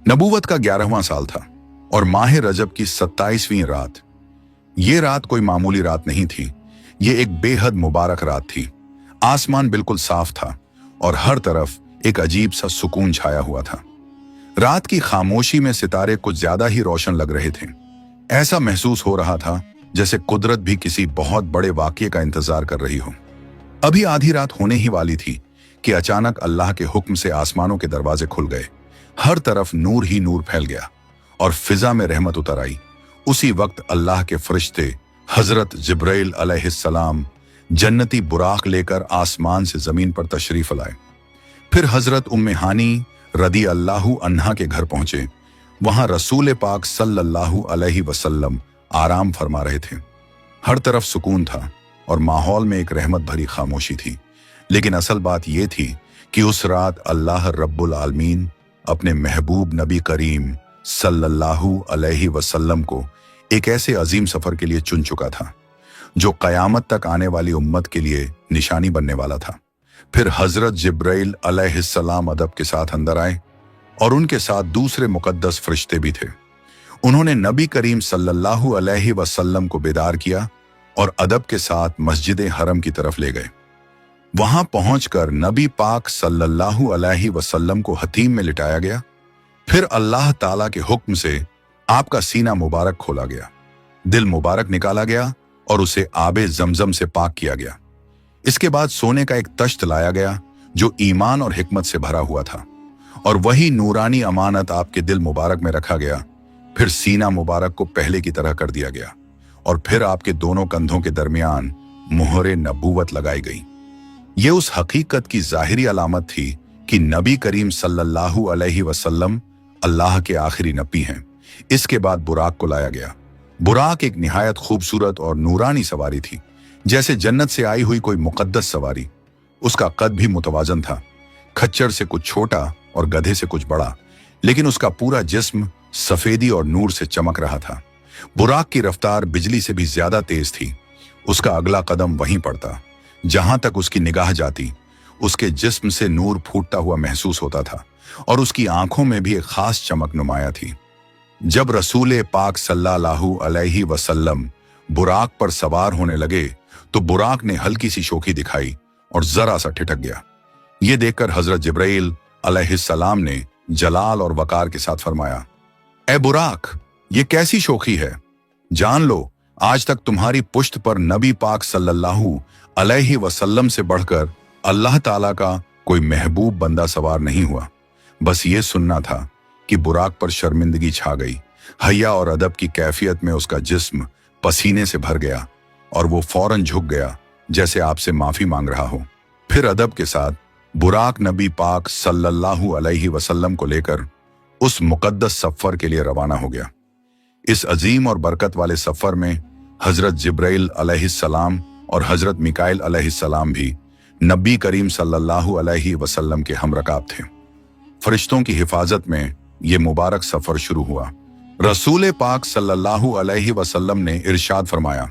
नबूवत का 11वां साल था और माह रजब की 27वीं रात। ये रात कोई मामूली रात नहीं थी, ये एक बेहद मुबारक रात थी। आसमान बिल्कुल साफ था और हर तरफ एक अजीब सा सुकून छाया हुआ था। रात की खामोशी में सितारे कुछ ज्यादा ही रोशन लग रहे थे। ऐसा महसूस हो रहा था जैसे कुदरत भी किसी बहुत बड़े वाक़ये का इंतजार कर रही हो। अभी आधी रात होने ही वाली थी कि अचानक अल्लाह के हुक्म से आसमानों के दरवाजे खुल गए। हर तरफ नूर ही नूर फैल गया और फिजा में रहमत उतर आई। उसी वक्त अल्लाह के फरिश्ते हजरत जिब्राइल अलैहिस्सलाम जन्नती बुराक लेकर आसमान से जमीन पर तशरीफ लाए। फिर हजरत उम्मे हानी रदी अल्लाहु अन्हा के घर पहुंचे। वहां रसूल पाक सल्लल्लाहु अलैहि वसल्लम आराम फरमा रहे थे। हर तरफ सुकून था और माहौल में एक रहमत भरी खामोशी थी। लेकिन असल बात यह थी कि उस रात अल्लाह रब्बुल आलमीन अपने महबूब नबी करीम सल्लल्लाहु अलैहि वसल्लम को एक ऐसे अजीम सफर के लिए चुन चुका था जो कयामत तक आने वाली उम्मत के लिए निशानी बनने वाला था। फिर हजरत जिब्राइल अलैहिस्सलाम अदब के साथ अंदर आए और उनके साथ दूसरे मुकद्दस फरिश्ते भी थे। उन्होंने नबी करीम सल्लल्लाहु अलैहि वसल्लम को बेदार किया और अदब के साथ मस्जिद हरम की तरफ ले गए। वहां पहुंचकर नबी पाक सल्लल्लाहु अलैहि वसल्लम को हतीम में लिटाया गया। फिर अल्लाह ताला के हुक्म से आपका सीना मुबारक खोला गया, दिल मुबारक निकाला गया और उसे आबे जमजम से पाक किया गया। इसके बाद सोने का एक तश्त लाया गया जो ईमान और हिकमत से भरा हुआ था और वही नूरानी अमानत आपके दिल मुबारक में रखा गया। फिर सीना मुबारक को पहले की तरह कर दिया गया और फिर आपके दोनों कंधों के दरमियान मुहरे नबूवत लगाई गई। ये उस हकीकत की जाहिरी अलामत थी कि नबी करीम सल्लल्लाहु अलैहि वसल्लम अल्लाह के आखिरी नबी हैं। इसके बाद बुराक को लाया गया। बुराक एक निहायत खूबसूरत और नूरानी सवारी थी, जैसे जन्नत से आई हुई कोई मुकद्दस सवारी। उसका कद भी मुतवाजन था, खच्चर से कुछ छोटा और गधे से कुछ बड़ा, लेकिन उसका पूरा जिस्म सफेदी और नूर से चमक रहा था। बुराक की रफ्तार बिजली से भी ज्यादा तेज थी। उसका अगला कदम वहीं पड़ता जहां तक उसकी निगाह जाती। उसके जिस्म से नूर फूटता हुआ महसूस होता था और उसकी आंखों में भी एक खास चमक नुमाया थी। जब रसूल पाक सल्लल्लाहु अलैहि वसल्लम बुराक पर सवार होने लगे तो बुराक ने हल्की सी शोखी दिखाई और जरा सा ठिठक गया। ये देखकर हजरत जिब्राइल अलैहिस्सलाम ने जलाल और वकार के साथ फरमाया, ए बुराक, ये कैसी शोखी है? जान लो, आज तक तुम्हारी पुश्त पर नबी पाक सल्लल्लाहु अलैहि वसल्लम से बढ़कर अल्लाह ताला का कोई महबूब बंदा सवार नहीं हुआ। बस ये सुनना था कि बुराक पर शर्मिंदगी छा गई। हया और अदब की कैफियत में उसका जिस्म पसीने से भर गया और वो फौरन झुक गया जैसे आपसे माफी मांग रहा हो। फिर अदब के साथ बुराक नबी पाक सल्लल्लाहु अलैहि वसल्लम को लेकर उस मुकद्दस सफर के लिए रवाना हो गया। इस अजीम और बरकत वाले सफर में हजरत जिब्राइल अलैहिस्सलाम और हजरत मिकाइल अलैहिस्सलाम भी नबी करीम सल्लल्लाहु अलैहि वसल्लम के हमरकाब थे। फरिश्तों की हिफाजत में ये मुबारक सफर शुरू हुआ। रसूल पाक सल्लल्लाहु अलैहि वसल्लम ने इरशाद फरमाया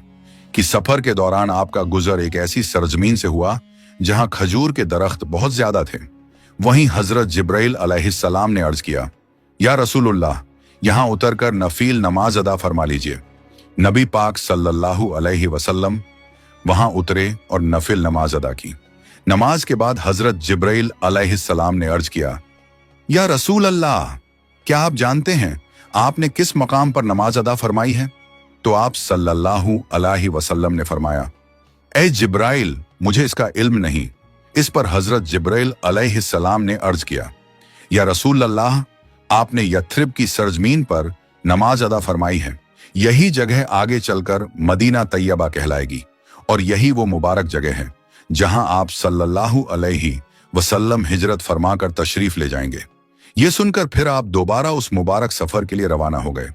कि सफर के दौरान आपका गुजर एक ऐसी सरजमीन से हुआ जहां खजूर के दरख्त बहुत ज्यादा थे। वहीं हजरत जिब्राइल अलैहिस्सलाम ने अर्ज किया, या रसूलुल्लाह, यहां उतरकर नफील नमाज अदा फरमा लीजिए। नबी पाक सल्लल्लाहु अलैहि वसल्लम वहां उतरे और नफिल नमाज अदा की। नमाज के बाद हजरत जिब्राइल अलैहिस्सलाम ने अर्ज किया, या रसूल अल्लाह, क्या आप जानते हैं आपने किस मकाम पर नमाज अदा फरमाई है? तो आप सल्लल्लाहु अलैहि वसल्लम ने फरमाया, ए जिब्राइल, मुझे इसका इल्म नहीं। इस पर हजरत जिब्राइल अलैहिस्सलाम ने अर्ज किया, या रसूल अल्लाह, आपने यथरिब की सरजमीन पर नमाज अदा फरमाई है। यही जगह आगे चलकर मदीना तैयबा कहलाएगी और यही वो मुबारक जगह है जहां आप सल्लल्लाहु अलैहि वसल्लम हिजरत फरमाकर तशरीफ ले जाएंगे। ये सुनकर फिर आप दोबारा उस मुबारक सफर के लिए रवाना हो गए।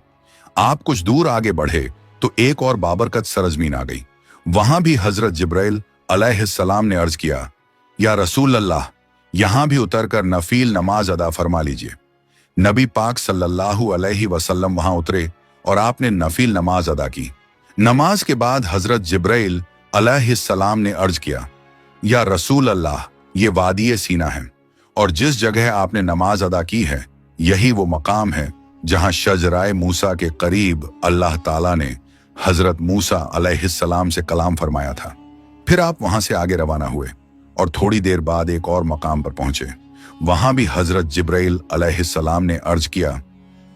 आप कुछ दूर आगे बढ़े तो एक और बाबरकत सरजमीन आ गई। वहां भी हजरत जिब्राइल अलैहिस्सलाम ने अर्ज किया, या रसूल अल्लाह, यहां भी उतरकर नफील नमाज अदा फरमा लीजिए। नबी पाक सल्लल्लाहु अलैहि वसल्लम वहां उतरे और आपने नफील नमाज अदा की। नमाज के बाद हजरत जिब्राइल अलैहिस्सलाम ने अर्ज किया, या रसूल अल्लाह, ये वादी सीना है और जिस जगह आपने नमाज अदा की है यही वो मकाम है जहां शजराए मूसा के करीब अल्लाह ताला ने हजरत मूसा अलैहिस्सलाम से कलाम फरमाया था। फिर आप वहां से आगे रवाना हुए और थोड़ी देर बाद एक और मकाम पर पहुंचे। वहां भी हजरत जिब्राइल अलैहिस्सलाम ने अर्ज किया,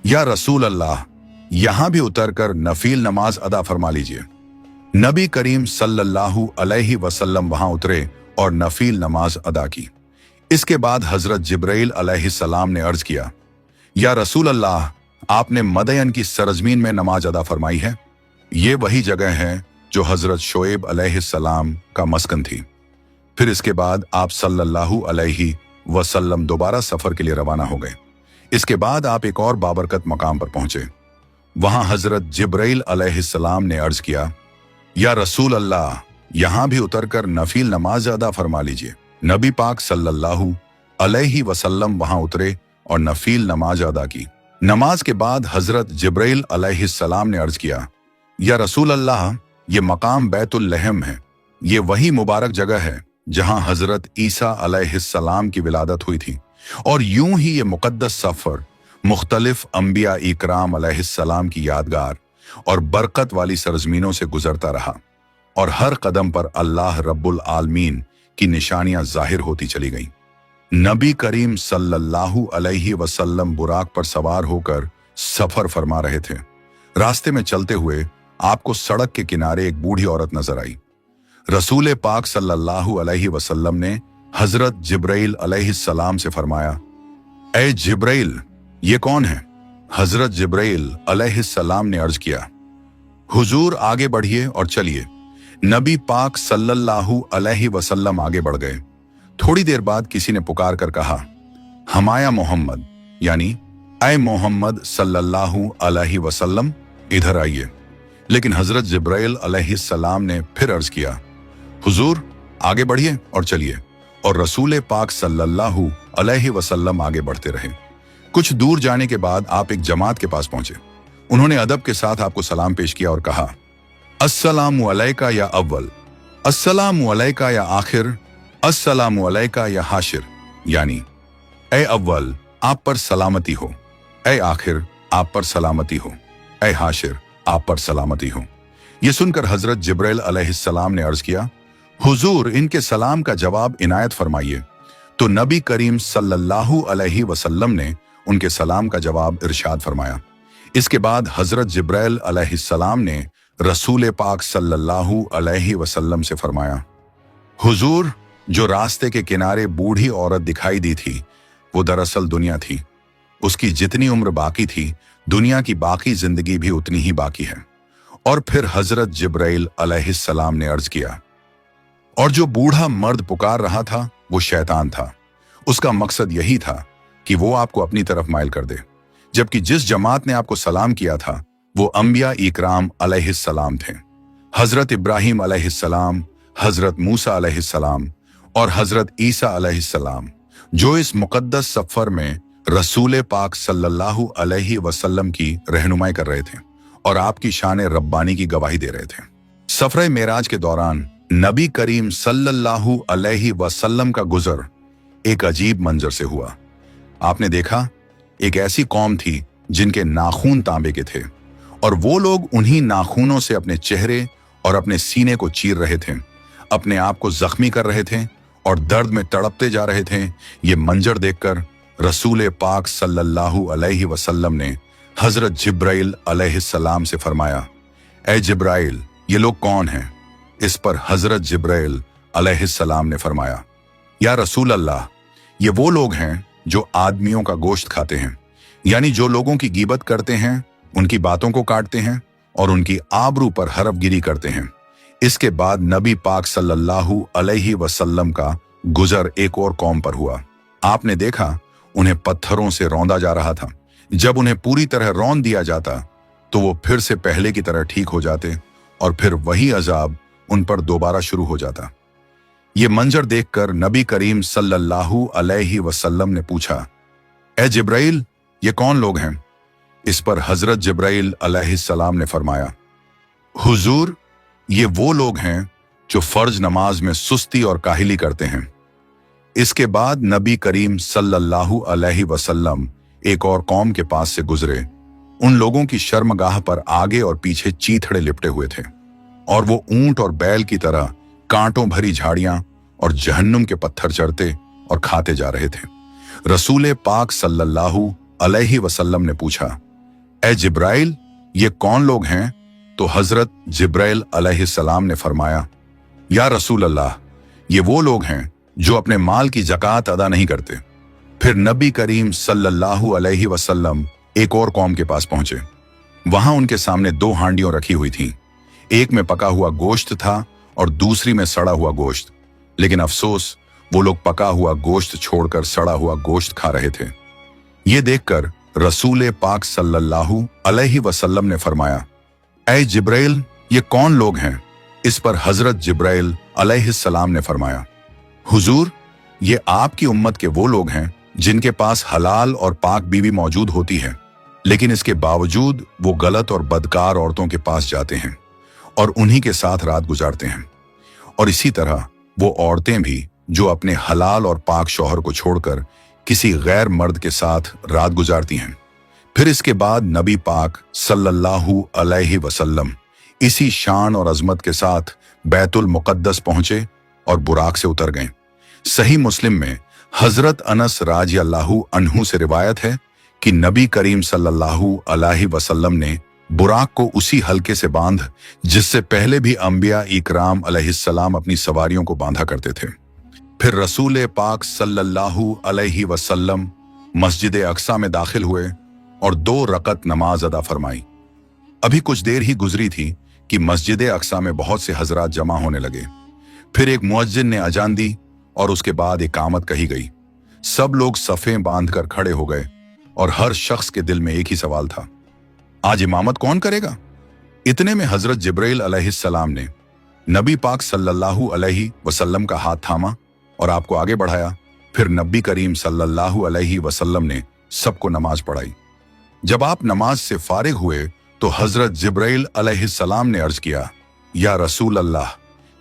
या रसूल अल्लाह, यहां भी उतरकर नफील नमाज अदा फरमा लीजिए। नबी करीम सल्लल्लाहु अलैहि वसल्लम वहां उतरे और नफील नमाज अदा की। इसके बाद हजरत जिब्राइल अलैहिस्सलाम ने अर्ज किया, या रसूल अल्लाह, आपने मदयन की सरजमीन में नमाज अदा फरमाई है। ये वही जगह है जो हजरत शोएब अलैहिस्सलाम का मस्कन थी। फिर इसके बाद आप सल्लल्लाहु अलैहि वसल्लम दोबारा सफर के लिए रवाना हो गए। इसके बाद आप एक और बाबरकत मकाम पर पहुंचे। वहां हजरत जिब्राइल अलैहिस्सलाम ने अर्ज किया, या रसूल अल्लाह, यहां भी उतरकर नफील नमाज अदा फरमा लीजिए। नबी पाक सल्लल्लाहु अलैहि वसल्लम वहां उतरे और नफील नमाज अदा की। नमाज के बाद हजरत जिब्राइल अलैहिस्सलाम ने अर्ज किया, या रसूल अल्लाह, ये मकाम बैतुल लहम है। ये वही मुबारक जगह है जहां हजरत ईसा अलैहिस्सलाम की विलादत हुई थी। और यूं ही ये मुकद्दस सफर मुख्तलिफ अंबिया इकराम अलैहिस्सलाम की यादगार और बरकत वाली सरजमीनों से गुजरता रहा और हर कदम पर अल्लाह रब्बुल आलमीन की निशानियां जाहिर होती चली गईं। नबी करीम सल्लल्लाहु अलैहि वसल्लम बुराक पर सवार होकर सफर फरमा रहे थे। रास्ते में चलते हुए आपको सड़क के किनारे एक बूढ़ी औरत नजर आई। रसूल पाक सल्लल्लाहु अलैहि वसल्लम ने हजरत जिब्राइल अलैहिस्सलाम से फरमाया, ए जिब्राइल, ये कौन है? हजरत जिब्राइल अलैहिस्सलाम ने अर्ज किया, हुजूर आगे बढ़िए और चलिए। नबी पाक सल्लल्लाहु अलैहि वसल्लम आगे बढ़ गए। थोड़ी देर बाद किसी ने पुकार कर कहा, हमाया मोहम्मद, यानी ऐ मोहम्मद सल्लल्लाहु अलैहि वसल्लम, इधर आइए। लेकिन हजरत जिब्राइल अलैहिस्सलाम ने फिर अर्ज किया, हुजूर आगे बढ़िए और चलिए। और रसूल पाक सल्लल्लाहु अलैहि वसल्लम आगे बढ़ते रहे। कुछ दूर जाने के बाद आप एक जमात के पास पहुंचे। उन्होंने अदब के साथ आपको सलाम पेश किया और कहा, अस्सलामु अलैका या अव्वल, अस्सलामु अलैका या आखिर, अस्सलामु अलैका या हाशिर, यानी ए अव्वल आप पर सलामती हो, ए आखिर आप पर सलामती हो, ए हाशिर आप पर सलामती हो। यह सुनकर हजरत जिब्राइल अलैहिस्सलाम ने अर्ज किया, हुजूर इनके सलाम का जवाब इनायत फरमाइए। तो नबी करीम सल्लल्लाहु अलैहि वसल्लम ने उनके सलाम का जवाब इरशाद फरमाया। इसके बाद हजरत जिब्राइल अलैहिस्सलाम ने रसूल पाक सल्लल्लाहु अलैहि वसल्लम से फरमाया, हुजूर जो रास्ते के किनारे बूढ़ी औरत दिखाई दी थी वो दरअसल दुनिया थी। उसकी जितनी उम्र बाकी थी, दुनिया की बाकी जिंदगी भी उतनी ही बाकी है। और फिर हजरत जिब्राइल अलैहिस्सलाम ने अर्ज किया, और जो बूढ़ा मर्द पुकार रहा था वो शैतान था। उसका मकसद यही था कि वो आपको अपनी तरफ माइल कर दे। जबकि जिस जमात ने आपको सलाम किया था वो अंबिया इकराम अलैहिस्सलाम थे। हजरत इब्राहिम अलैहिस्सलाम, हजरत मूसा अलैहिस्सलाम और हजरत ईसा अलैहिस्सलाम, जो इस मुकद्दस सफर में रसूल पाक सल्लल्लाहु अलैहि वसल्लम की रहनुमाई कर रहे थे और आपकी शान रब्बानी की गवाही दे रहे थे। सफर मेराज के दौरान नबी करीम सल्लल्लाहु अलैहि वसल्लम का गुजर एक अजीब मंजर से हुआ। आपने देखा एक ऐसी कौम थी जिनके नाखून तांबे के थे और वो लोग उन्हीं नाखूनों से अपने चेहरे और अपने सीने को चीर रहे थे, अपने आप को जख्मी कर रहे थे और दर्द में तड़पते जा रहे थे। ये मंजर देखकर रसूल पाक सल्लल्लाहु अलैहि वसल्लम ने हजरत जिब्राइल अलैहिस्सलाम से फरमाया, ए जिब्राइल, ये लोग कौन हैं? इस पर हजरत जिब्राइल अलैहिस्सलाम ने फरमाया, या रसूल अल्लाह, ये वो लोग हैं जो आदमियों का गोश्त खाते हैं, यानी जो लोगों की गीबत करते हैं, उनकी बातों को काटते हैं और उनकी आबरू पर हरफगिरी करते हैं। इसके बाद नबी पाक सल्लल्लाहु अलैहि वसल्लम का गुजर एक और कौम पर हुआ। आपने देखा उन्हें पत्थरों से रौंदा जा रहा था। जब उन्हें पूरी तरह रौंद दिया जाता तो वो फिर से पहले की तरह ठीक हो जाते और फिर वही अजाब उन पर दोबारा शुरू हो जाता। ये मंजर देखकर नबी करीम सल्लल्लाहु अलैहि वसल्लम ने पूछा, ए जिब्राइल, ये कौन लोग हैं? इस पर हजरत जिब्राइल अलैहिस्सलाम ने फरमाया, हुजूर, ये वो लोग हैं जो फर्ज नमाज में सुस्ती और काहिली करते हैं। इसके बाद नबी करीम सल्लल्लाहु अलैहि वसल्लम एक और कौम के पास से गुजरे, उन लोगों की शर्मगाह पर आगे और पीछे चीथड़े लिपटे हुए थे और वो ऊंट और बैल की तरह कांटों भरी झाड़ियां और जहन्नुम के पत्थर चढ़ते और खाते जा रहे थे। रसूल पाक सल्लल्लाहु अलैहि वसल्लम ने पूछा, ए जिब्राइल, ये कौन लोग हैं? तो हजरत जिब्राइल अलैहिस्सलाम ने फरमाया, या रसूल अल्लाह, ये वो लोग हैं जो अपने माल की ज़कात अदा नहीं करते। फिर नबी करीम सल्लल्लाहु अलैहि वसल्लम एक और कौम के पास पहुंचे। वहां उनके सामने 2 हांडियों रखी हुई थीं। एक में पका हुआ गोश्त था और दूसरी में सड़ा हुआ गोश्त। लेकिन अफसोस, वो लोग पका हुआ गोश्त छोड़कर सड़ा हुआ गोश्त खा रहे थे। ये देखकर रसूल पाक सल्लल्लाहु अलैहि वसल्लम ने फरमाया, ऐ जिब्राइल, ये कौन लोग हैं? इस पर हजरत जिब्राइल अलैहिस्सलाम ने फरमाया, हुजूर, ये आपकी उम्मत के वो लोग हैं जिनके पास हलाल और पाक बीवी मौजूद होती है, लेकिन इसके बावजूद वो गलत और बदकार औरतों के पास जाते हैं और उन्हीं के साथ रात गुजारते हैं। और इसी तरह वो औरतें भी जो अपने हलाल और पाक शौहर को छोड़कर किसी गैर मर्द के साथ रात गुजारती हैं। फिर इसके बाद नबी पाक सल्लल्लाहु अलैहि वसल्लम इसी शान और अजमत के साथ बैतुल मुकद्दस पहुंचे और बुराक से उतर गए। सही मुस्लिम में हजरत अनस राज़ियल्लाहु अन्हु से रिवायत है कि नबी करीम सल्लल्लाहु अलैहि वसल्लम ने बुराक को उसी हल्के से बांध जिससे पहले भी अंबिया इकराम अलैहिस्सलाम अपनी सवारियों को बांधा करते थे। फिर रसूल पाक सल्लल्लाहु अलैहि वसल्लम मस्जिद अक्सा में दाखिल हुए और 2 रकत नमाज अदा फरमाई। अभी कुछ देर ही गुजरी थी कि मस्जिद अक्सा में बहुत से हजरात जमा होने लगे। फिर एक मुअज्जिन ने अजान दी और उसके बाद इकामत कही गई। सब लोग सफ़ें बांधकर खड़े हो गए और हर शख्स के दिल में एक ही सवाल था, आज इमामत कौन करेगा? इतने में हजरत जिब्राइल अलैहिस्सलाम ने नबी पाक सल्लल्लाहु अलैहि वसल्लम का हाथ थामा और आपको आगे बढ़ाया। फिर नबी करीम सल्लल्लाहु अलैहि वसल्लम ने सबको नमाज पढ़ाई। जब आप नमाज से फारिग हुए तो हजरत जिब्राइल अलैहिस्सलाम ने अर्ज किया, या रसूल अल्लाह,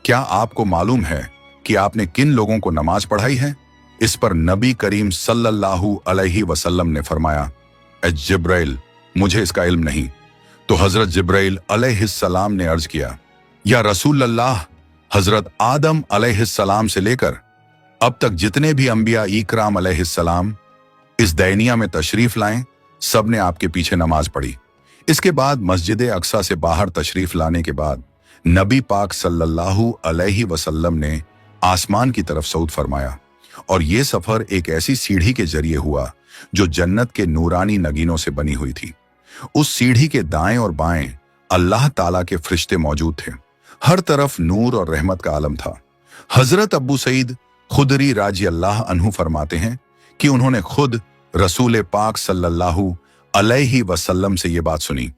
क्या आपको मालूम है कि आपने किन लोगों को नमाज पढ़ाई है? इस पर नबी करीम सल्लल्लाहु अलैहि वसल्लम ने फरमाया, ए जिब्राइल, मुझे इसका इल्म नहीं। तो हजरत जिब्राइल अलैहिस्सलाम ने अर्ज किया, या रसूल अल्लाह, हजरत आदम अलैहिस्सलाम से लेकर अब तक जितने भी अंबिया इकराम अलैहिस्सलाम इस दैनिया में तशरीफ लाएं, सब ने आपके पीछे नमाज पढ़ी। इसके बाद मस्जिद अक्सा से बाहर तशरीफ लाने के बाद नबी पाक सल्लल्लाहु अलैहि वसल्लम ने आसमान की तरफ सऊद फरमाया और ये सफर एक ऐसी सीढ़ी के जरिए हुआ जो जन्नत के नूरानी नगीनों से बनी हुई थी। उस सीढ़ी के दाएं और बाएं अल्लाह ताला के फरिश्ते मौजूद थे। हर तरफ नूर और रहमत का आलम था। हजरत अबू सईद खुदरी राज़ियल्लाह अन्हु फरमाते हैं कि उन्होंने खुद रसूल पाक सल्लल्लाहु अलैहि वसल्लम से ये बात सुनी।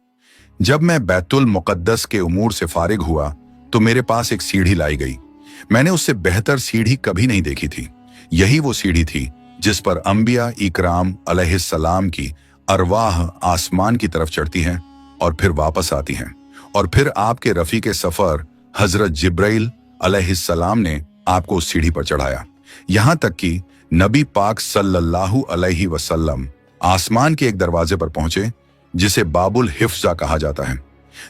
जब मैं बैतुल मुकद्दस के उमूर से फारिग हुआ तो मेरे पास एक सीढ़ी लाई गई। मैंने उससे बेहतर सीढ़ी कभी नहीं देखी थी। यही वो सीढ़ी थी जिस पर अंबिया इकराम अलैहिस्सलाम की अरवाह आसमान की तरफ चढ़ती हैं और फिर वापस आती हैं, और फिर आपके रफीक सफर हजरत जिब्राइल अलैहिस्सलाम ने आपको उस सीढ़ी पर चढ़ाया। यहां तक कि नबी पाक सल्लल्लाहु अलैहि वसल्लम आसमान के एक दरवाजे पर पहुंचे जिसे बाबुल हिफ्जा कहा जाता है।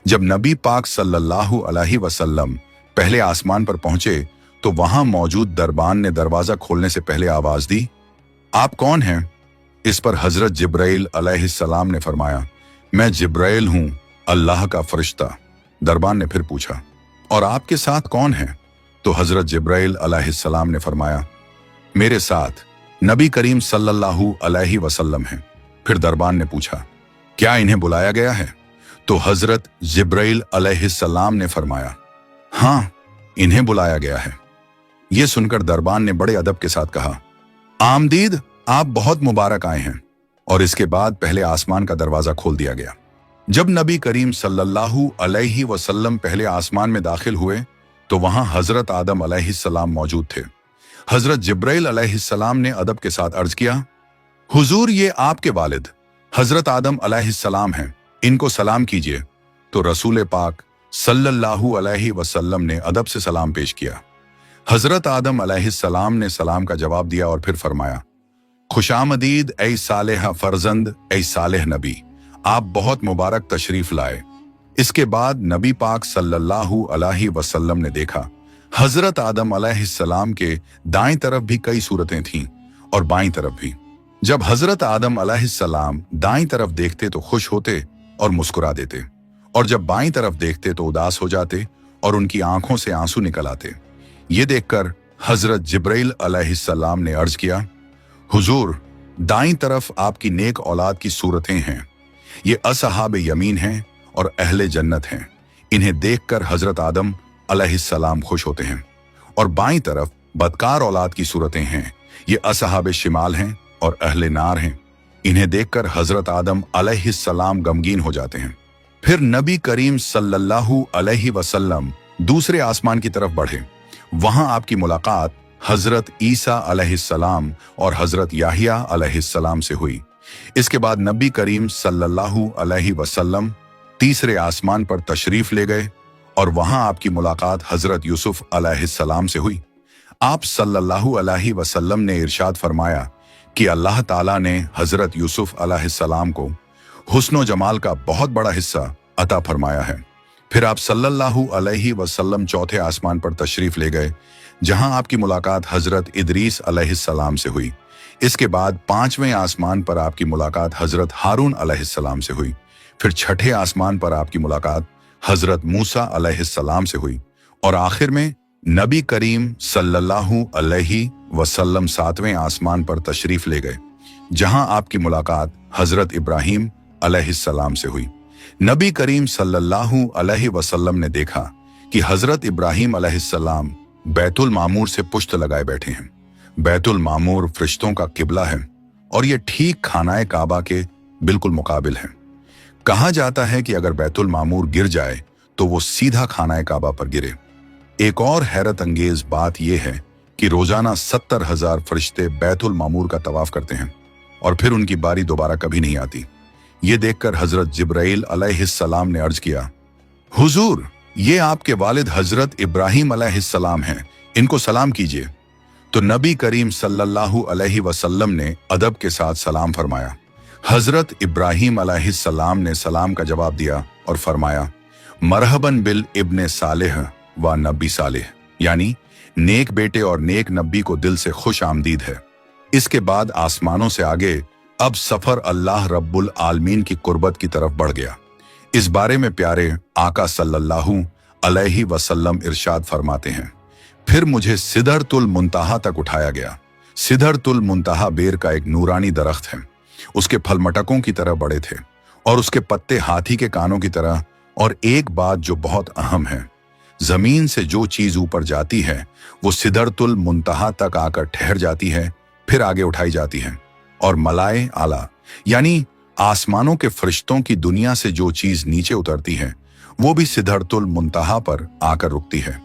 जब नबी पाक सल्लल्लाहु अलैहि वसल्लम पहले आसमान पर पहुंचे तो वहां मौजूद दरबान ने दरवाजा खोलने से पहले आवाज दी, आप कौन हैं? इस पर हजरत जिब्राइल अलैहिस्सलाम ने फरमाया, मैं जिब्राइल हूं, अल्लाह का फरिश्ता। दरबान ने फिर पूछा, और आपके साथ कौन है? तो हजरत जिब्राइल अलैहिस्सलाम ने फरमाया, मेरे साथ नबी करीम सल्लल्लाहु अलैहि वसल्लम हैं। फिर दरबान ने पूछा, क्या इन्हें बुलाया गया है? तो हजरत जिब्राइल अलैहिस्सलाम ने फरमाया, हाँ, इन्हें बुलाया गया है। यह सुनकर दरबान ने बड़े अदब के साथ कहा, आमदीद, आप बहुत मुबारक आए हैं। और इसके बाद पहले आसमान का दरवाजा खोल दिया गया। जब नबी करीम सल्लल्लाहु अलैहि वसल्लम पहले आसमान में दाखिल हुए तो वहां हजरत आदम अलैहिस्सलाम मौजूद थे। हजरत जिब्राइल अलैहिस्सलाम ने अदब के साथ अर्ज किया, हुजूर, ये आपके वालिद हजरत आदम अलैहिस्सलाम हैं, इनको सलाम कीजिए। तो रसूल पाक सल्लल्लाहु अलैहि वसल्लम ने अदब से सलाम पेश किया। हजरत आदम अलैहिस्सलाम ने सलाम का जवाब दिया और फिर फरमाया, खुशामदीद ऐ सालेह फरजंद ऐ सालेह नबी, आप बहुत मुबारक तशरीफ लाए। इसके बाद नबी पाक सल्लल्लाहु अलैहि वसल्लम ने देखा हजरत आदम अलैहिस्सलाम के दाएं तरफ भी कई सूरतें थीं और बाईं तरफ भी। जब हजरत आदम अलैहिस्सलाम दाईं तरफ देखते तो खुश होते और मुस्कुरा देते, और जब बाईं तरफ देखते तो उदास हो जाते और उनकी आंखों से आंसू निकल आते। ये देखकर हजरत जिब्राइल अलैहिस्सलाम ने अर्ज किया, हुजूर, दाईं तरफ आपकी नेक औलाद की सूरतें हैं, ये असहाब यमीन हैं और अहले जन्नत हैं। इन्हें देखकर हजरत आदम अलैहिस्सलाम खुश होते हैं। और बाईं तरफ बदकार औलाद की सूरतें हैं, ये असहाब शिमाल हैं और अहले नार हैं। इन्हें देखकर हजरत आदम अलैहिस्सलाम गमगीन हो जाते हैं। फिर नबी करीम सल्लल्लाहु अलैहि वसल्लम दूसरे आसमान की तरफ बढ़े। वहां आपकी मुलाकात हजरत ईसा अलैहिस्सलाम और हजरत याहिया अलैहिस्सलाम से हुई। इसके बाद नबी करीम सल्लल्लाहु अलैहि वसल्लम तीसरे आसमान पर तशरीफ ले गए और वहां आपकी मुलाकात हजरत यूसुफ अलैहिस्सलाम से हुई। आप सल्लल्लाहु अलैहि वसल्लम ने इरशाद फरमाया कि अल्लाह ताला ने हजरत यूसुफ अलैहिस्सलाम को हुस्न जमाल का बहुत बड़ा हिस्सा अता फरमाया है। फिर आप सल्लल्लाहु अलैहि वसल्लम चौथे आसमान पर तशरीफ ले गए, जहां आपकी मुलाकात हजरत इदरीस अलैहिस्सलाम से हुई। इसके बाद पांचवें आसमान पर आपकी मुलाकात हजरत हारून अलैहिस्सलाम से हुई। फिर छठे आसमान पर आपकी मुलाकात हजरत मूसा अलैहिस्सलाम से हुई। और आखिर में नबी करीम सल्लल्लाहु अलैहि वसल्लम सातवें आसमान पर तशरीफ ले गए, जहां आपकी मुलाकात हजरत इब्राहीम अलैहिस्सलाम से हुई। नबी करीम सल्लल्लाहु अलैहि वसल्लम ने देखा कि हजरत इब्राहीम अलैहिस्सलाम बैतुल मामूर से पुश्त लगाए बैठे हैं। बैतुल मामूर फरिश्तों का किबला है और ये ठीक खानाए काबा के बिल्कुल मुकाबिल है। कहा जाता है कि अगर बैतुल मामूर गिर जाए तो वो सीधा खानाए काबा पर गिरे। एक और हैरत अंगेज बात यह है कि रोजाना 70,000 फरिश्ते बैतुल मामूर का तवाफ करते हैं और फिर उनकी बारी दोबारा कभी नहीं आती। ये देखकर हजरत जिब्राइल अलैहिस्सलाम ने अर्ज किया, हुजूर, ये आपके वालिद हजरत इब्राहीम अलैहिस्सलाम हैं, इनको सलाम कीजिए। तो नबी करीम सल्लल्लाहु अलैहि वसल्लम ने अदब के साथ सलाम फरमाया। हजरत इब्राहीम अलैहिस्सलाम ने सलाम का जवाब दिया और फरमाया, मरहबन बिल इब्ने सालेह व नबी सालेह, यानी नेक बेटे और नेक नबी को दिल से खुश आमदीद है। इसके बाद आसमानों से आगे अब सफर अल्लाह रब्बुल आलमीन की कुर्बत की तरफ बढ़ गया। इस बारे में प्यारे आका सल्लल्लाहु अलैहि वसल्लम इरशाद फरमाते हैं, फिर मुझे सिदरतुल मुंतहा तक उठाया गया। सिदरतुल मुंतहा बेर का एक नूरानी दरख्त है। उसके फल मटकों की तरह बड़े थे और उसके पत्ते हाथी के कानों की तरह। और एक बात जो बहुत अहम है, जमीन से जो चीज ऊपर जाती है वो सिदरतुल मुंतहा तक आकर ठहर जाती है, फिर आगे उठाई जाती है। और मलाए आला, यानी आसमानों के फरिश्तों की दुनिया से जो चीज नीचे उतरती है वो भी सिदरतुल मुंतहा पर आकर रुकती है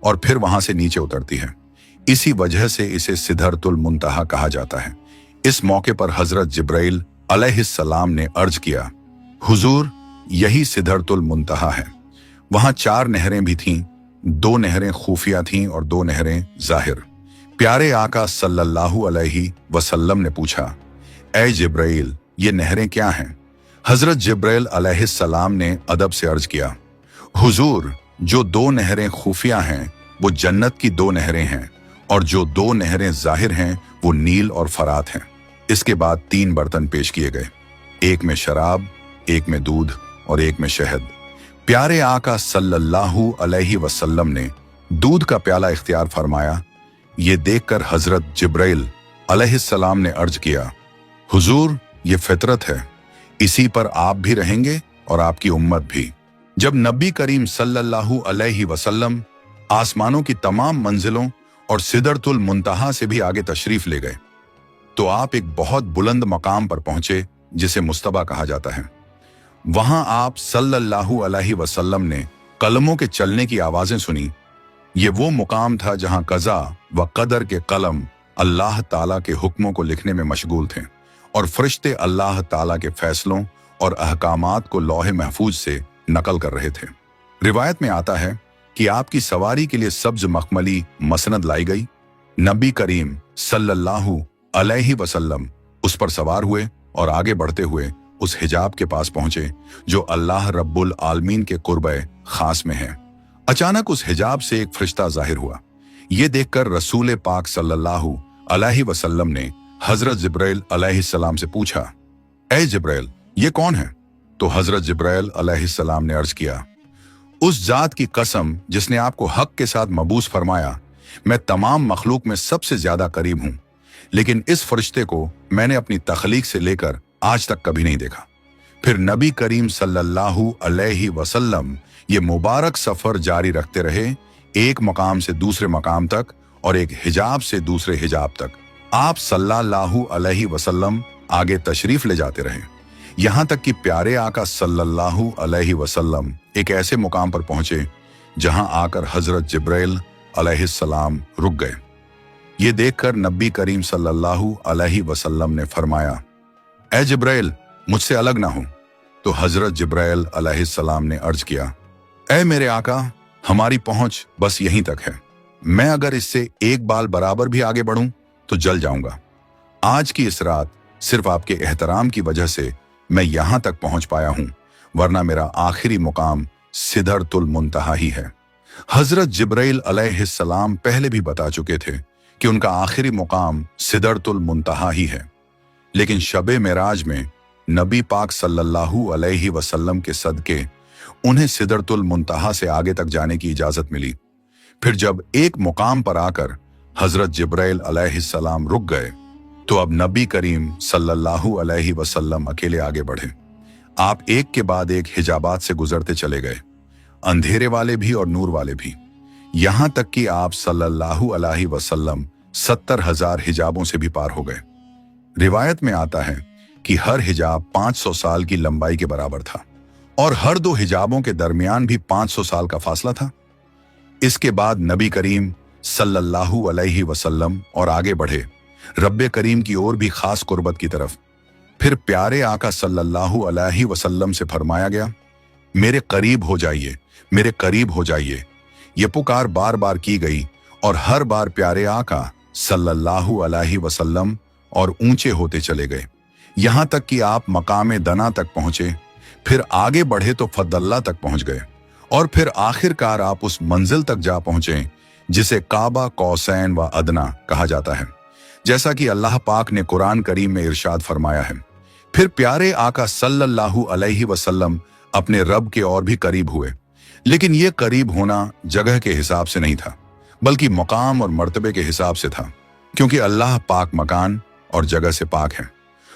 और फिर वहां से नीचे उतरती है। इसी वजह से इसे सिदरतुल मुंतहा कहा जाता है। इस मौके पर हजरत जिब्राइल अलैहिस्सलाम ने अर्ज किया, हुजूर, यही सिदरतुल मुंतहा है। वहां 4 नहरें भी थीं, 2 नहरें खुफिया थीं और 2 नहरें जाहिर। प्यारे आका सल्लल्लाहु अलैहि वसल्लम ने पूछा, ऐ जिब्राइल, ये नहरें क्या हैं? हजरत जिब्राइल अलैहिस्सलाम ने अदब से अर्ज किया, हुजूर, जो 2 नहरें खुफिया हैं वो जन्नत की 2 नहरें हैं और जो 2 नहरें जाहिर हैं वो नील और फरात हैं। इसके बाद 3 बर्तन पेश किए गए, एक में शराब, एक में दूध और एक में शहद। प्यारे आका सल्लल्लाहु अलैहि वसल्लम ने दूध का प्याला इख्तियार फरमाया। ये देखकर हजरत जिब्राइल अलैहिस्सलाम ने अर्ज किया, हुजूर, ये फितरत है, इसी पर आप भी रहेंगे और आपकी उम्मत भी। जब नबी करीम सल्लल्लाहु अलैहि वसल्लम आसमानों की तमाम मंजिलों और सिदरतुल मुंतहा से भी आगे तशरीफ ले गए तो आप एक बहुत बुलंद मकाम पर पहुंचे जिसे मुस्तबा कहा जाता है। वहां आप सल्लल्लाहु अलैहि वसल्लम ने कलमों के चलने की आवाजें सुनी। ये वो मुकाम था जहां कज़ा व कदर के कलम अल्लाह ताला के हुक्मों को लिखने में मशगूल थे और फरिश्ते अल्लाह ताला के फैसलों और अहकामात को लौहे महफूज से नकल कर रहे थे। रिवायत में आता है कि आपकी सवारी के लिए सब्ज मखमली मसनद लाई गई। नबी करीम सल्लल्लाहु अलैहि वसल्लम उस पर सवार हुए और आगे बढ़ते हुए उस हिजाब के पास पहुंचे जो अल्लाह रब्बुल आलमीन के कुर्बे खास में है। अचानक उस हिजाब से एक फरिश्ता जाहिर हुआ। ये देखकर रसूल पाक सल्लल्लाहु अलैहि वसल्लम ने हजरत जिब्राइल अलैहिस्सलाम से पूछा, ए जिब्राइल, ये कौन है? तो हजरत जिब्राइल अलैहिस्सलाम ने अर्ज किया, उस जात की कसम जिसने आपको हक के साथ मबूस फरमाया, मैं तमाम मखलूक में सबसे ज्यादा करीब हूं, लेकिन इस फरिश्ते को मैंने अपनी तख्लीक से लेकर आज तक कभी नहीं देखा। फिर नबी करीम सल्लल्लाहु अलैहि वसल्लम ये मुबारक सफर जारी रखते रहे, एक मकाम से दूसरे मकाम तक और एक हिजाब से दूसरे हिजाब तक। आप सल्लल्लाहु अलैहि वसल्लम आगे तशरीफ ले जाते रहे, यहां तक कि प्यारे आका सल्लल्लाहु अलैहि वसल्लम एक ऐसे मुकाम पर पहुंचे जहां आकर हजरत जिब्राइल अलैहिस्सलाम रुक गए। ये देखकर नबी करीम सल्लल्लाहु अलैहि वसल्लम ने फरमाया, ए जिब्राइल, मुझसे अलग ना हो। तो हजरत जिब्राइल अलैहिस्सलाम ने अर्ज किया, ए मेरे आका, हमारी पहुंच बस यहीं तक है। मैं अगर इससे एक बाल बराबर भी आगे बढ़ूं तो जल जाऊंगा। आज की इस रात सिर्फ आपके एहतराम की वजह से मैं यहां तक पहुंच पाया हूं, वरना मेरा आखिरी मुकाम सिदरतुल मुंतहा ही है। हजरत जिब्राइल अलैहिस्सलाम पहले भी बता चुके थे कि उनका आखिरी मुकाम सिदरतुल मुंतहा ही है, लेकिन शबे मेराज में नबी पाक सल्लल्लाहु अलैहि वसल्लम के सदके उन्हें सिदरतुल मुंतहा से आगे तक जाने की इजाजत मिली। फिर जब एक मुकाम पर आकर हजरत जिब्राइल अलैहिस्सलाम रुक गए, तो अब नबी करीम सल्लल्लाहु अलैहि वसल्लम अकेले आगे बढ़े। आप एक के बाद एक हिजाबात से गुजरते चले गए, अंधेरे वाले भी और नूर वाले भी, यहां तक कि आप सल्लल्लाहु अलैहि वसल्लम 70,000 हिजाबों से भी पार हो गए। रिवायत में आता है कि हर हिजाब 500 साल की लंबाई के बराबर था और हर दो हिजाबों के दरमियान भी 500 साल का फासला था। इसके बाद नबी करीम सल्लल्लाहु अलैहि वसल्लम और आगे बढ़े रब्बे करीम की ओर भी खास कुर्बत की तरफ। फिर प्यारे आका सल्लल्लाहु अलैहि वसल्लम से फरमाया गया, मेरे करीब हो जाइए, मेरे करीब हो जाइए। ये पुकार बार बार की गई और हर बार प्यारे आका सल्लल्लाहु अलैहि वसल्लम और ऊंचे होते चले गए, यहां तक कि आप मकामे दना तक पहुंचे। फिर आगे बढ़े तो फदल्ला तक पहुंच गए और फिर आखिरकार आप उस मंजिल तक जा पहुंचे जिसे काबा कौसैन व अदना कहा जाता है, जैसा कि अल्लाह पाक ने कुरान करीम में इरशाद फरमाया है। फिर प्यारे आका सल्लल्लाहु अलैहि वसल्लम अपने रब के और भी करीब हुए, लेकिन ये करीब होना जगह के हिसाब से नहीं था, बल्कि मकाम और मर्तबे के हिसाब से था, क्योंकि अल्लाह पाक मकान और जगह से पाक है।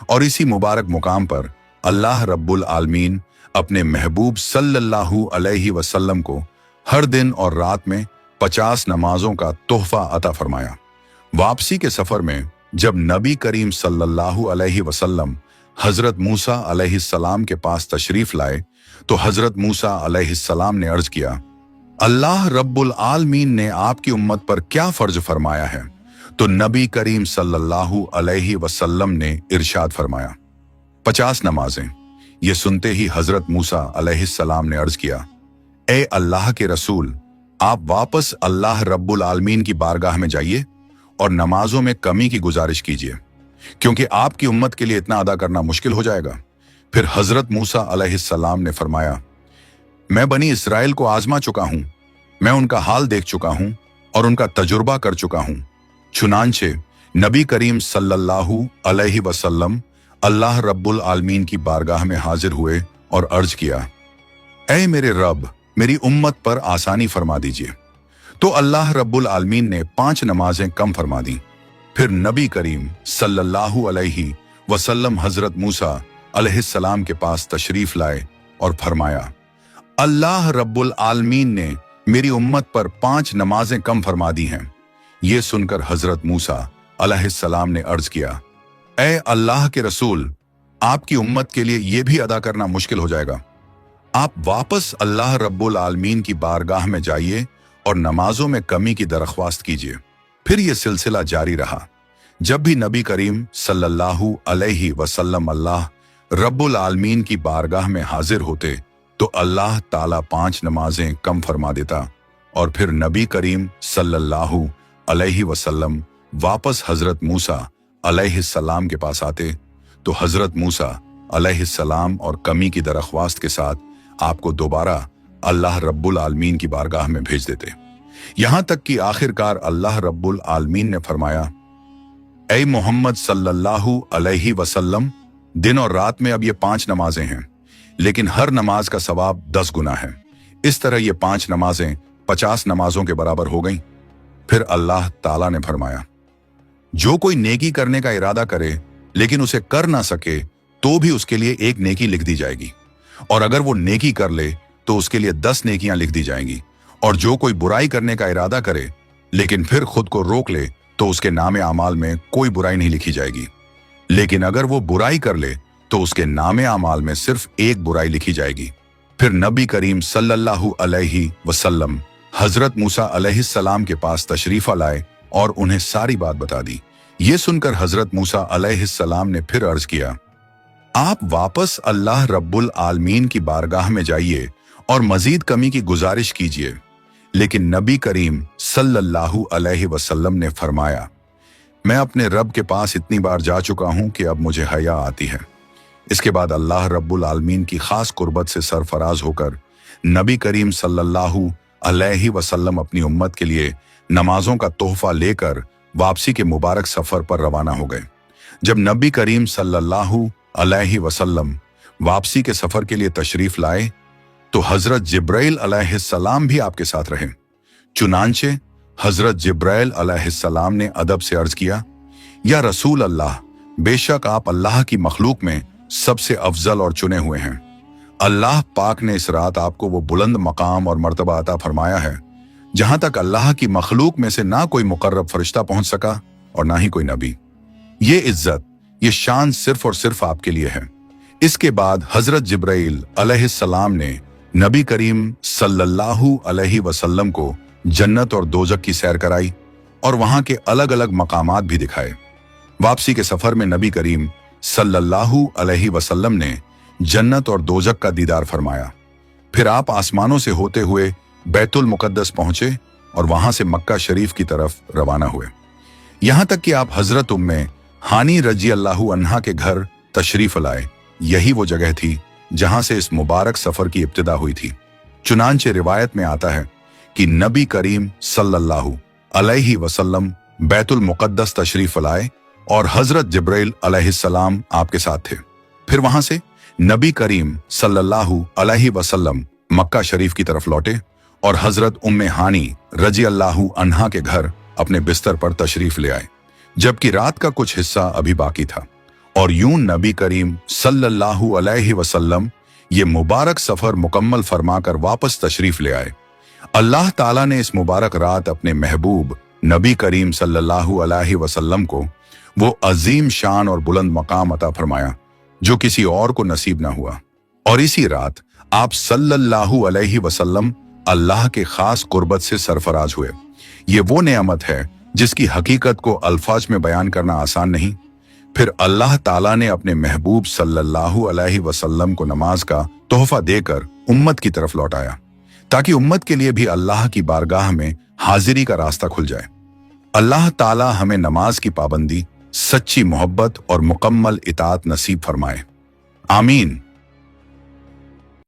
और इसी मुबारक मुकाम पर अल्लाह रब्बुल आलमीन अपने महबूब सल्लल्लाहु अलैहि वसल्लम को हर दिन और रात में 50 नमाजों का तोहफा अता फरमाया। वापसी के सफर में जब नबी करीम सल्लल्लाहु अलैहि वसल्लम हजरत मूसा अलैहिस्सलाम के पास तशरीफ लाए, तो हजरत मूसा अलैहिस्सलाम ने अर्ज किया, अल्लाह रब्बुल आलमीन ने आपकी उम्मत पर क्या फर्ज फरमाया है? तो नबी करीम सल्लल्लाहु अलैहि वसल्लम ने इरशाद फरमाया, 50 नमाजें। ये सुनते ही हजरत मूसा अलैहिस्सलाम ने अर्ज किया, ए अल्लाह के रसूल, आप वापस अल्लाह रब्बुल आलमीन की बारगाह में जाइए और नमाजों में कमी की गुजारिश कीजिए, क्योंकि आपकी उम्मत के लिए इतना अदा करना मुश्किल हो जाएगा। फिर हजरत मूसा अलैहिस्सलाम ने फरमाया, मैं बनी इसराइल को आजमा चुका हूं, मैं उनका हाल देख चुका हूं और उनका तजुर्बा कर चुका हूं। चुनांचे नबी करीम सल्लल्लाहु अलैहि वसल्लम अल्लाह रब्बुल आलमीन की बारगाह में हाजिर हुए और अर्ज किया, ऐ मेरे रब, मेरी उम्मत पर आसानी फरमा दीजिए। तो अल्लाह रब्बुल आलमीन ने 5 नमाजें कम फरमा दी। फिर नबी करीम सल्लल्लाहु अलैहि वसल्लम हजरत मूसा अलैहिस्सलाम के पास तशरीफ लाए और फरमाया, अल्लाह रब्बुल आलमीन ने मेरी उम्मत पर 5 नमाजें कम फरमा दी हैं। ये सुनकर हजरत मूसा अलैहिस्सलाम ने अर्ज किया, ऐ अल्लाह के रसूल, आपकी उम्मत के लिए यह भी अदा करना मुश्किल हो जाएगा। आप वापस अल्लाह रब्बुल आलमीन की बारगाह में जाइए और नमाजों में कमी की दरख्वास्त कीजिए। फिर यह सिलसिला जारी रहा। जब भी नबी करीम सल्लल्लाहु अलैहि वसल्लम अल्लाह रब्बुल आलमीन की बारगाह में हाजिर होते, तो अल्लाह ताला 5 नमाजें कम फरमा देता और फिर नबी करीम सल्लल्लाहु अलैहि वसल्लम वापस हजरत मूसा अलैहिस्सलाम के पास आते तो हजरत मूसा अलैहिस्सलाम और कमी की दरख्वास्त के साथ आपको दोबारा अल्लाह रब्बुल आलमीन की बारगाह में भेज देते। यहां तक कि आखिरकार अल्लाह रब्बुल आलमीन ने फरमाया, ऐ मोहम्मद सल्लल्लाहु अलैहि वसल्लम, दिन और रात में अब ये 5 नमाजें हैं, लेकिन हर नमाज का सवाब 10 गुना है। इस तरह ये 5 नमाजें 50 नमाजों के बराबर हो गईं। फिर अल्लाह ताला ने फरमाया, जो कोई नेकी करने का इरादा करे लेकिन उसे कर ना सके तो भी उसके लिए 1 नेकी लिख दी जाएगी, और अगर वो नेकी कर ले तो उसके लिए 10 नेकियां लिख दी जाएंगी। और जो कोई बुराई करने का इरादा करे लेकिन फिर खुद को रोक ले तो उसके नामे आमाल में कोई बुराई नहीं लिखी जाएगी, लेकिन अगर वो बुराई कर ले तो उसके नामे आमाल में सिर्फ 1 बुराई लिखी जाएगी। फिर नबी करीम सल्लल्लाहु अलैहि वसल्लम हजरत मूसा अलैहिस्सलाम के पास तशरीफा लाए और उन्हें सारी बात बता दी। ये सुनकर हजरत मूसा अलैहिस्सलाम ने फिर अर्ज किया, आप वापस अल्लाह रब्बुल आलमीन की बारगाह में जाइए और मजीद कमी की गुजारिश कीजिए। लेकिन नबी करीम सल्लल्लाहु अलैहि वसल्लम ने फरमाया, मैं अपने रब के पास इतनी बार जा चुका हूं कि अब मुझे हया आती है। इसके बाद अल्लाह रब्बुल आलमीन की खास कुर्बत से सरफराज होकर नबी करीम सल्लल्लाहु अलैहि वसल्लम अपनी उम्मत के लिए नमाजों का तोहफा लेकर वापसी के मुबारक सफर पर रवाना हो गए। जब नबी करीम सल्लल्लाहु अलैहि वसल्लम वापसी के सफर के लिए तशरीफ लाए तो हजरत जिब्राइल अलैहिस्सलाम भी आपके साथ रहे। चुनांचे हजरत जिब्राइल अलैहिस्सलाम ने अदब से अर्ज किया, या रसूल अल्लाह, बेशक आप अल्लाह की मखलूक में सबसे अफजल और चुने हुए हैं। अल्लाह पाक ने इस रात आपको वो बुलंद मकाम और मर्तबा अता फरमाया है जहां तक अल्लाह की मखलूक में से ना कोई मुकर्रब फरिश्ता पहुंच सका और ना ही कोई नबी। ये इज्जत, ये शान सिर्फ और सिर्फ आपके लिए है। इसके बाद हजरत जिब्राइल अलैहिस्सलाम ने नबी करीम सल्लल्लाहु अलैहि वसल्लम को जन्नत और दोजक की सैर कराई और वहां के अलग अलग मकामात भी दिखाए। वापसी के सफर में नबी करीम सल्लल्लाहु अलैहि वसल्लम ने जन्नत और दोजक का दीदार फरमाया। फिर आप आसमानों से होते हुए बैतुल मुकद्दस पहुंचे और वहां से मक्का शरीफ की तरफ रवाना हुए। यहां तक कि आप हजरत उम्मे हानी रजी अल्लाहु अन्हा के घर तशरीफ लाए। यही वो जगह थी जहां से इस मुबारक सफर की इब्तिदा हुई थी। चुनांचे रिवायत में आता है कि नबी करीम सल्लल्लाहु अलैहि वसल्लम बैतुल मुकद्दस तशरीफ लाए और हजरत जिब्राइल अलैहिस्सलाम आपके साथ थे। फिर वहां से नबी करीम सल्लल्लाहु अलैहि वसल्लम मक्का शरीफ की तरफ लौटे और हजरत उम्मे हानी रजी अल्लाहु अन्हा के घर अपने बिस्तर पर तशरीफ ले आए, जबकि रात का कुछ हिस्सा अभी बाकी था। और यूं नबी करीम सल्लल्लाहु अलैहि वसल्लम ये मुबारक सफर मुकम्मल फरमाकर वापस तशरीफ ले आए। अल्लाह ताला ने इस मुबारक रात अपने महबूब नबी करीम सल्लल्लाहु अलैहि वसल्लम को वो अजीम शान और बुलंद मकाम अता फरमाया जो किसी और को नसीब ना हुआ। और इसी रात आप सल्लल्लाहु अलैहि वसल्लम अल्लाह के खास कुर्बत से सरफराज हुए। ये वो नेमत है जिसकी हकीकत को अल्फाज में बयान करना आसान नहीं। फिर अल्लाह ताला ने अपने महबूब सल्लल्लाहु अलैहि वसल्लम को नमाज का तोहफा देकर उम्मत की तरफ लौटाया ताकि उम्मत के लिए भी अल्लाह की बारगाह में हाजिरी का रास्ता खुल जाए। अल्लाह ताला हमें नमाज की पाबंदी, सच्ची मोहब्बत और मुकम्मल इताअत नसीब फरमाए। आमीन।